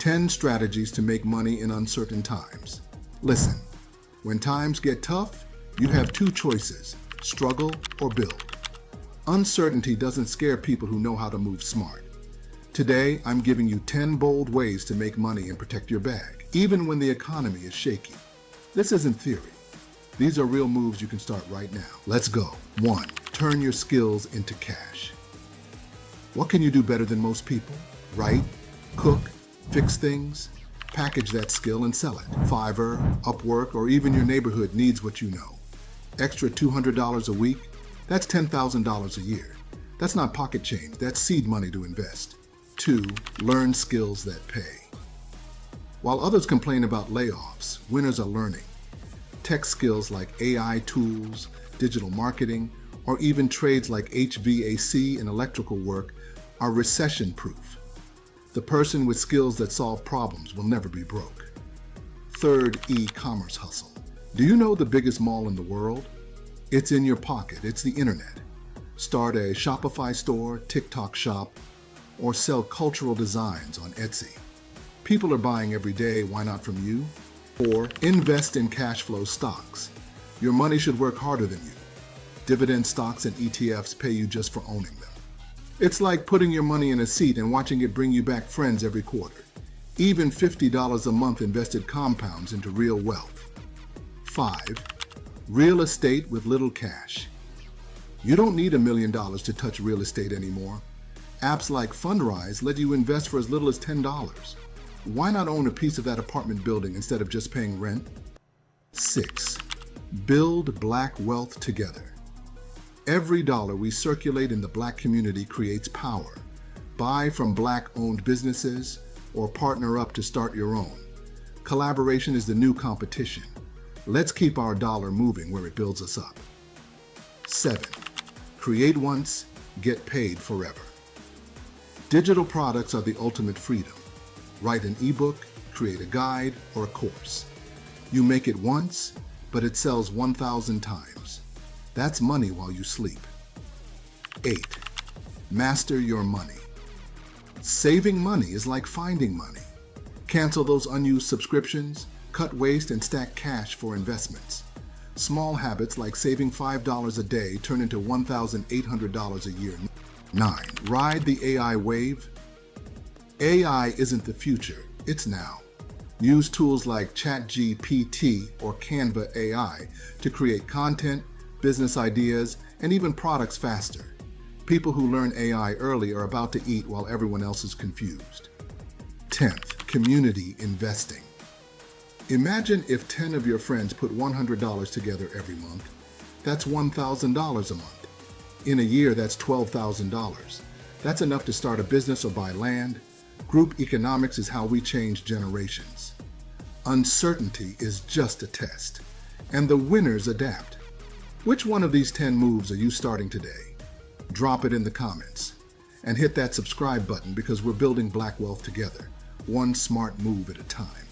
10 strategies to make money in uncertain times. Listen, when times get tough, you have two choices: struggle or build. Uncertainty doesn't scare people who know how to move smart. Today, I'm giving you 10 bold ways to make money and protect your bag, even when the economy is shaky. This isn't theory. These are real moves you can start right now. Let's go. 1. Turn your skills into cash. What can you do better than most people? Write, cook, fix things. Package that skill and sell it. Fiverr, Upwork, or even your neighborhood needs what you know. Extra $200 a week? That's $10,000 a year. That's not pocket change, that's seed money to invest. 2. Learn skills that pay. While others complain about layoffs, winners are learning. Tech skills like AI tools, digital marketing, or even trades like HVAC and electrical work are recession-proof. The person with skills that solve problems will never be broke. 3rd, e-commerce hustle. Do you know the biggest mall in the world? It's in your pocket, it's the internet. Start a Shopify store, TikTok shop, or sell cultural designs on Etsy. People are buying every day, why not from you? 4. Invest in cash flow stocks. Your money should work harder than you. Dividend stocks and ETFs pay you just for owning them. It's like putting your money in a seat and watching it bring you back friends every quarter. Even $50 a month invested compounds into real wealth. 5. Real estate with little cash. You don't need $1 million to touch real estate anymore. Apps like Fundrise let you invest for as little as $10. Why not own a piece of that apartment building instead of just paying rent? 6. Build Black wealth together. Every dollar we circulate in the Black community creates power. Buy from Black-owned businesses or partner up to start your own. Collaboration is the new competition. Let's keep our dollar moving where it builds us up. 7. Create once, get paid forever. Digital products are the ultimate freedom. Write an ebook, create a guide, or a course. You make it once, but it sells 1,000 times. That's money while you sleep. 8. Master your money. Saving money is like finding money. Cancel those unused subscriptions, cut waste, and stack cash for investments. Small habits like saving $5 a day turn into $1,800 a year. 9. Ride the AI wave. AI isn't the future, it's now. Use tools like ChatGPT or Canva AI to create content, business ideas, and even products faster. People who learn AI early are about to eat while everyone else is confused. 10th, community investing. Imagine if 10 of your friends put $100 together every month. That's $1,000 a month. In a year, that's $12,000. That's enough to start a business or buy land. Group economics is how we change generations. Uncertainty is just a test, and the winners adapt. Which one of these 10 moves are you starting today? Drop it in the comments, and hit that subscribe button because we're building Black wealth together, one smart move at a time.